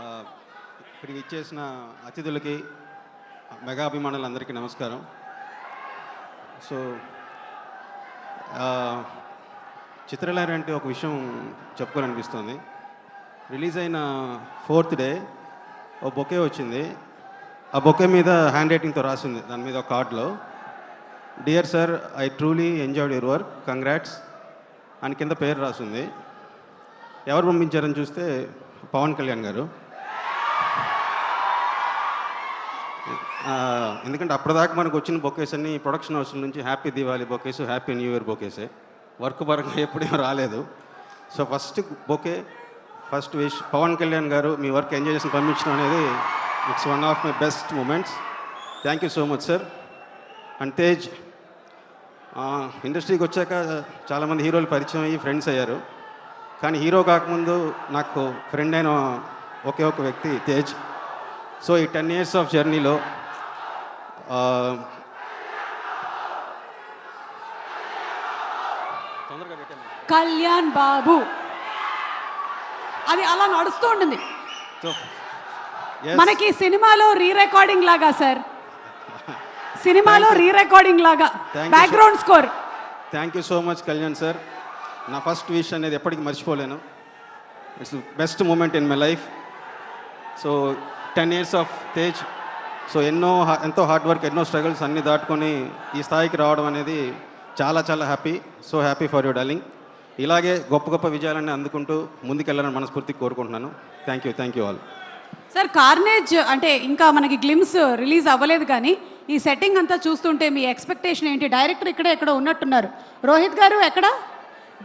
ఆ, ఇక్కడికి ఇచ్చేసిన అతిథులకి మెగా అభిమానులందరికీ నమస్కారం. సో చిత్రలహరి అంటే ఒక విషయం చెప్పుకోవాలనిపిస్తుంది. రిలీజ్ అయిన 4th డే ఒక బొకే వచ్చింది. ఆ బొకే మీద హ్యాండ్ రైటింగ్తో రాసింది, దాని మీద ఒక కార్డులో, dear sir, I truly enjoyed your work, congrats అని కింద పేరు రాసింది. ఎవరు పంపించారని చూస్తే పవన్ కళ్యాణ్ గారు. ఎందుకంటే అప్పటిదాకా మనకు వచ్చిన బొకేస్ అన్ని ప్రొడక్షన్ హౌస్ నుంచి happy Diwali bouquets, happy new year బొకేసే, వర్క్ పరంగా ఎప్పుడేం రాలేదు. So first bouquet, first wish Pawan Kalyan garu, మీ వర్క్ ఎంజాయ్ చేసి పంపించడం అనేది it's one of my best moments. Thank you so much sir. And Tej, ఇండస్ట్రీకి వచ్చాక చాలామంది హీరోలు పరిచయం అయ్యి ఫ్రెండ్స్ అయ్యారు, కానీ హీరో కాకముందు నాకు ఫ్రెండ్ అయిన ఒకే ఒక వ్యక్తి తేజ్. సో ఈ 10 years ఆఫ్ జర్నీలో తొందరగా పెట్టాను కళ్యాణ్ బాబు, అది అలా నడుస్తూ ఉంటుంది. సో మనకి సినిమాలో రీ రికార్డింగ్ లాగా సార్, సినిమాలో రీ రికార్డింగ్ లాగా background score. Thank you so much Kalyan sir. నా ఫస్ట్ విష్ అనేది ఎప్పటికీ మర్చిపోలేను. It's best moment in my life. So 10 years of Tej. So ఎంతో హార్డ్ వర్క్, ఎన్నో స్ట్రగుల్స్ అన్నీ దాటుకొని ఈ స్థాయికి రావడం అనేది చాలా చాలా happy. So happy for you darling. ఇలాగే గొప్ప గొప్ప విజయాలన్నీ అందుకుంటూ ముందుకెళ్ళాలని మనస్ఫూర్తిగా కోరుకుంటున్నాను. Thank you all. Sir, carnage అంటే ఇంకా మనకి గ్లిమ్స్ రిలీజ్ అవ్వలేదు, కానీ ఈ సెట్టింగ్ అంతా చూస్తుంటే మీ ఎక్స్పెక్టేషన్ ఏంటి? డైరెక్టర్ ఇక్కడే ఎక్కడో ఉన్నట్టున్నారు. రోహిత్ గారు ఎక్కడ?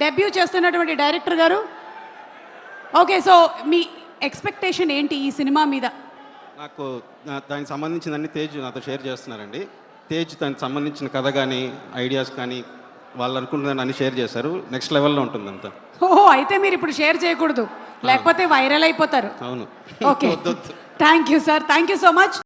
డెబ్యూ చేస్తున్నటువంటి డైరెక్టర్ గారు. ఓకే, సో మీ ఎక్స్పెక్టేషన్ ఏంటి ఈ సినిమా మీద? నాకు దానికి సంబంధించిందన్నీ తేజ్ నాతో షేర్ చేస్తున్నారండి. తేజ్ దానికి సంబంధించిన కథ కానీ ఐడియాస్ కానీ వాళ్ళు అనుకుంటున్నారని అన్ని షేర్ చేశారు. నెక్స్ట్ లెవెల్లో ఉంటుంది అంతా. ఓహో, అయితే మీరు ఇప్పుడు షేర్ చేయకూడదు, లేకపోతే వైరల్ అయిపోతారు. అవును. Okay, thank you sir, thank you so much.